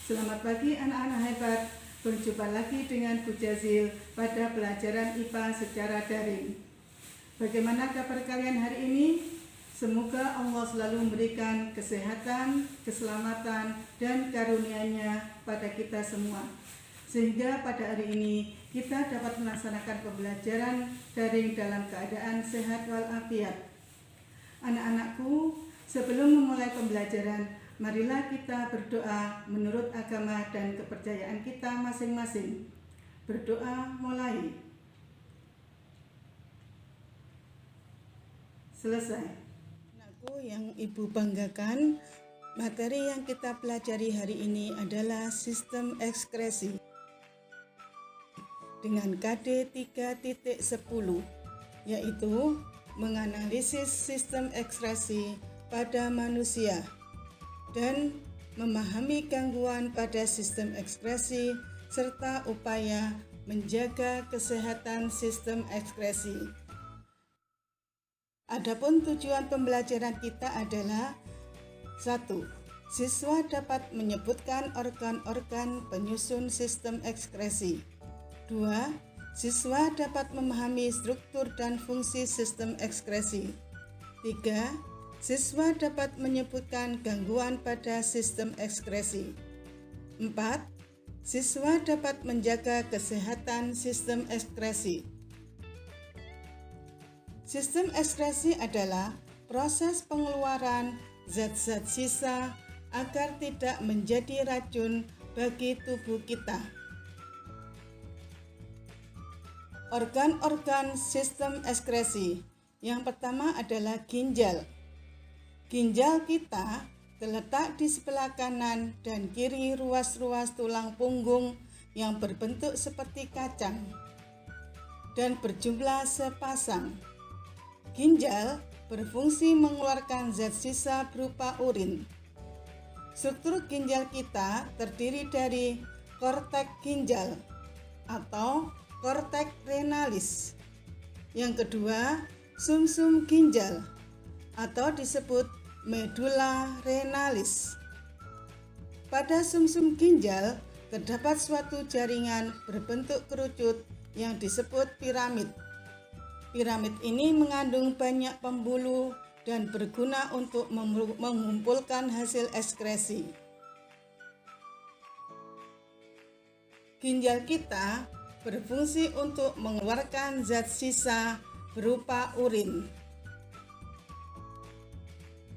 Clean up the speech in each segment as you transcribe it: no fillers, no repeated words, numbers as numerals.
Selamat pagi anak-anak hebat, berjumpa lagi dengan Bu Jazil pada pelajaran IPA secara daring. Bagaimana kabar kalian hari ini? Semoga Allah selalu memberikan kesehatan, keselamatan, dan karunia-Nya pada kita semua. Sehingga pada hari ini kita dapat melaksanakan pembelajaran daring dalam keadaan sehat walafiat. Anak-anakku, sebelum memulai pembelajaran, marilah kita berdoa menurut agama dan kepercayaan kita masing-masing. Berdoa mulai. Selesai. Anakku yang Ibu banggakan, materi yang kita pelajari hari ini adalah sistem ekskresi dengan KD 3.10, yaitu menganalisis sistem ekskresi pada manusia dan memahami gangguan pada sistem ekskresi serta upaya menjaga kesehatan sistem ekskresi. Adapun tujuan pembelajaran kita adalah 1. Siswa dapat menyebutkan organ-organ penyusun sistem ekskresi. 2. Siswa dapat memahami struktur dan fungsi sistem ekskresi. 3. Siswa dapat menyebutkan gangguan pada sistem ekskresi. 4. Siswa dapat menjaga kesehatan sistem ekskresi. Sistem ekskresi adalah proses pengeluaran zat-zat sisa agar tidak menjadi racun bagi tubuh kita. Organ-organ sistem ekskresi. Yang pertama adalah ginjal. Ginjal kita terletak di sebelah kanan dan kiri ruas-ruas tulang punggung yang berbentuk seperti kacang dan berjumlah sepasang. Ginjal berfungsi mengeluarkan zat sisa berupa urin. Struktur ginjal kita terdiri dari korteks ginjal atau korteks renalis. Yang kedua, sumsum ginjal atau disebut medula renalis. Pada sumsum ginjal terdapat suatu jaringan berbentuk kerucut yang disebut piramid. Piramid ini mengandung banyak pembuluh dan berguna untuk mengumpulkan hasil ekskresi. Ginjal kita berfungsi untuk mengeluarkan zat sisa berupa urin.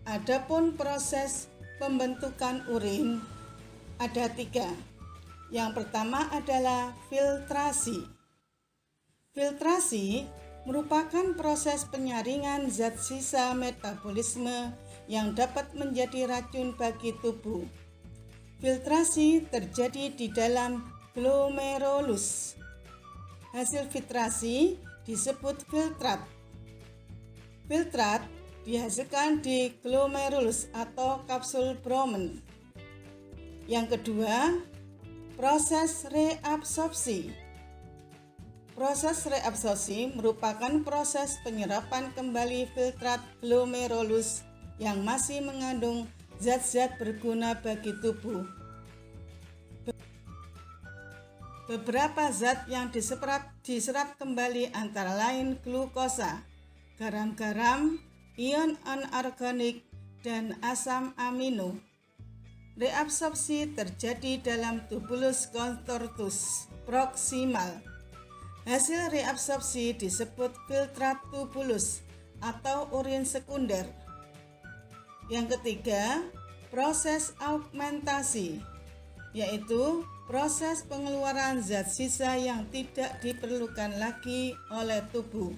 Adapun proses pembentukan urin ada 3. Yang pertama adalah filtrasi. Filtrasi merupakan proses penyaringan zat sisa metabolisme yang dapat menjadi racun bagi tubuh. Filtrasi terjadi di dalam glomerulus. Hasil filtrasi disebut filtrat. Filtrat dihasilkan di glomerulus atau kapsul Bowman. Yang kedua, proses reabsorpsi. Proses reabsorpsi merupakan proses penyerapan kembali filtrat glomerulus yang masih mengandung zat-zat berguna bagi tubuh. Beberapa zat yang diserap kembali antara lain glukosa, garam-garam, ion anorganik, dan asam amino. Reabsorpsi terjadi dalam tubulus contortus proximal. Hasil reabsorpsi disebut filtrat tubulus atau urin sekunder. Yang ketiga, proses augmentasi, yaitu proses pengeluaran zat sisa yang tidak diperlukan lagi oleh tubuh.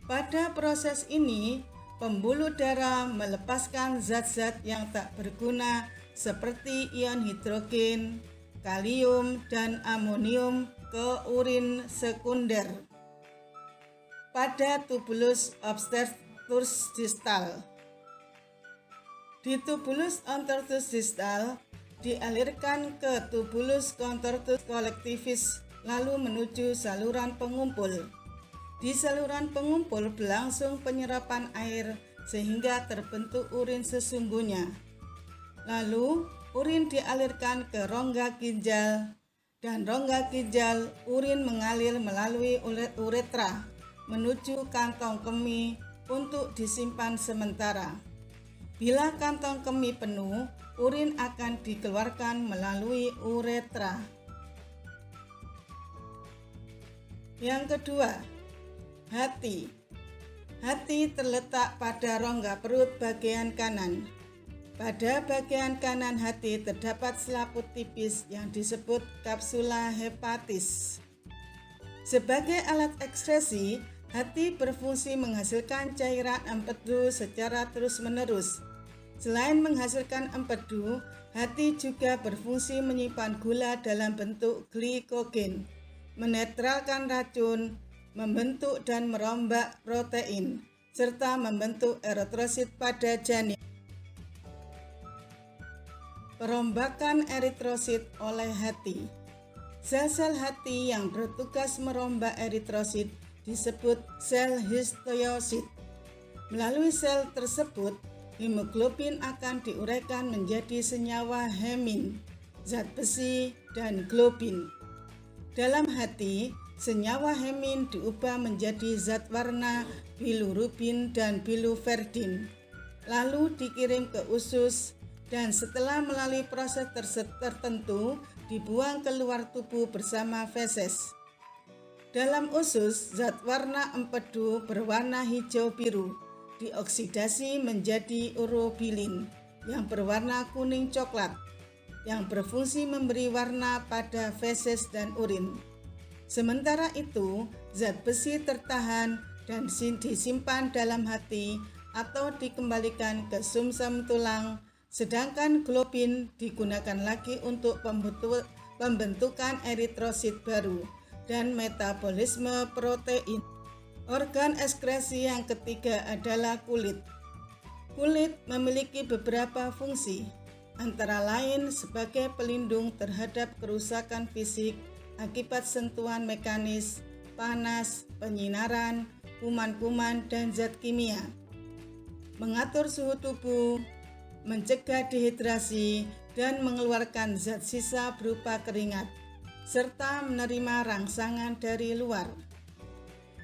Pada proses ini, pembuluh darah melepaskan zat-zat yang tak berguna seperti ion hidrogen, kalium, dan amonium ke urin sekunder. Pada tubulus obstructus distal. Di tubulus obstructus distal dialirkan ke tubulus contortus collectivus lalu menuju saluran pengumpul. Di saluran pengumpul berlangsung penyerapan air sehingga terbentuk urin sesungguhnya. Lalu urin dialirkan ke rongga ginjal, dan rongga ginjal urin mengalir melalui uretra menuju kantong kemih untuk disimpan sementara. Bila kantong kemih penuh, urin akan dikeluarkan melalui uretra. Yang kedua, hati. Hati terletak pada rongga perut bagian kanan. Pada bagian kanan hati terdapat selaput tipis yang disebut kapsula hepatis. Sebagai alat ekskresi, hati berfungsi menghasilkan cairan empedu secara terus-menerus. Selain menghasilkan empedu, hati juga berfungsi menyimpan gula dalam bentuk glikogen, menetralkan racun, membentuk dan merombak protein, serta membentuk eritrosit pada janin. Perombakan eritrosit oleh hati. Sel-sel hati yang bertugas merombak eritrosit disebut sel histiosit. Melalui sel tersebut, hemoglobin akan diuraikan menjadi senyawa hemin, zat besi, dan globin. Dalam hati, senyawa hemin diubah menjadi zat warna bilirubin dan biliverdin, lalu dikirim ke usus, dan setelah melalui proses tertentu dibuang keluar tubuh bersama feses. Dalam usus, zat warna empedu berwarna hijau biru dioksidasi menjadi urobilin yang berwarna kuning coklat, yang berfungsi memberi warna pada feses dan urin. Sementara itu, zat besi tertahan dan disimpan dalam hati atau dikembalikan ke sumsum tulang, sedangkan globin digunakan lagi untuk pembentukan eritrosit baru dan metabolisme protein. Organ ekskresi yang ketiga adalah kulit. Kulit memiliki beberapa fungsi, antara lain sebagai pelindung terhadap kerusakan fisik akibat sentuhan mekanis, panas, penyinaran, kuman-kuman, dan zat kimia, mengatur suhu tubuh, mencegah dehidrasi, dan mengeluarkan zat sisa berupa keringat, serta menerima rangsangan dari luar.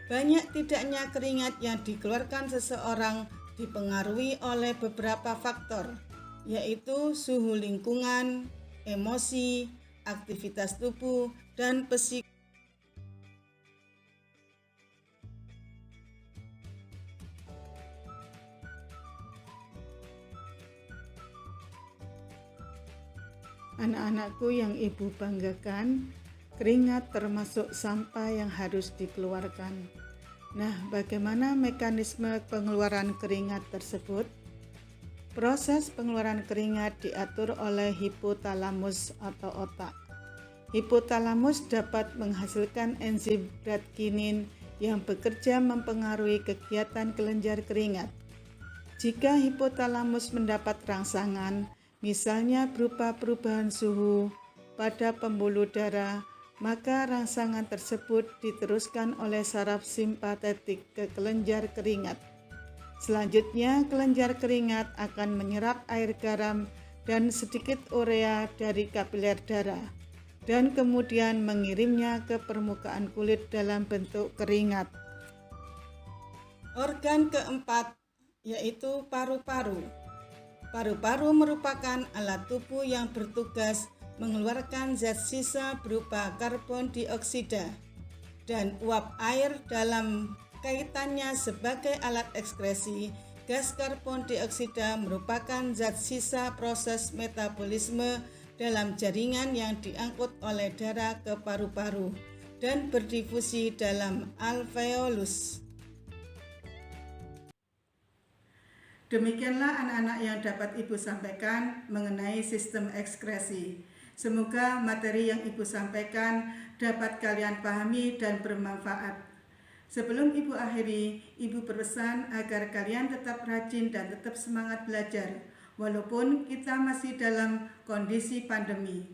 Banyak tidaknya keringat yang dikeluarkan seseorang dipengaruhi oleh beberapa faktor, yaitu suhu lingkungan, emosi, aktivitas tubuh, dan psikologi. Anak-anakku yang ibu banggakan, keringat termasuk sampah yang harus dikeluarkan. Nah, bagaimana mekanisme pengeluaran keringat tersebut? Proses pengeluaran keringat diatur oleh hipotalamus atau otak. Hipotalamus dapat menghasilkan enzim bradkinin yang bekerja mempengaruhi kegiatan kelenjar keringat. Jika hipotalamus mendapat rangsangan, misalnya berupa perubahan suhu pada pembuluh darah, maka rangsangan tersebut diteruskan oleh saraf simpatetik ke kelenjar keringat. Selanjutnya, kelenjar keringat akan menyerap air garam dan sedikit urea dari kapiler darah, dan kemudian mengirimnya ke permukaan kulit dalam bentuk keringat. Organ keempat yaitu paru-paru. Paru-paru merupakan alat tubuh yang bertugas mengeluarkan zat sisa berupa karbon dioksida dan uap air. Dalam kaitannya sebagai alat ekskresi, gas karbon dioksida merupakan zat sisa proses metabolisme dalam jaringan yang diangkut oleh darah ke paru-paru dan berdifusi dalam alveolus. Demikianlah anak-anak yang dapat Ibu sampaikan mengenai sistem ekskresi. Semoga materi yang Ibu sampaikan dapat kalian pahami dan bermanfaat. Sebelum Ibu akhiri, Ibu berpesan agar kalian tetap rajin dan tetap semangat belajar, walaupun kita masih dalam kondisi pandemi.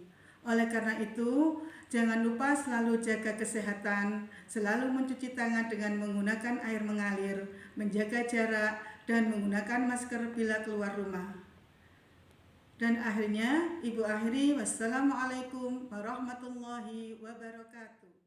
Oleh karena itu, jangan lupa selalu jaga kesehatan, selalu mencuci tangan dengan menggunakan air mengalir, menjaga jarak, dan menggunakan masker bila keluar rumah. Dan akhirnya Ibu akhiri, wassalamualaikum warahmatullahi wabarakatuh.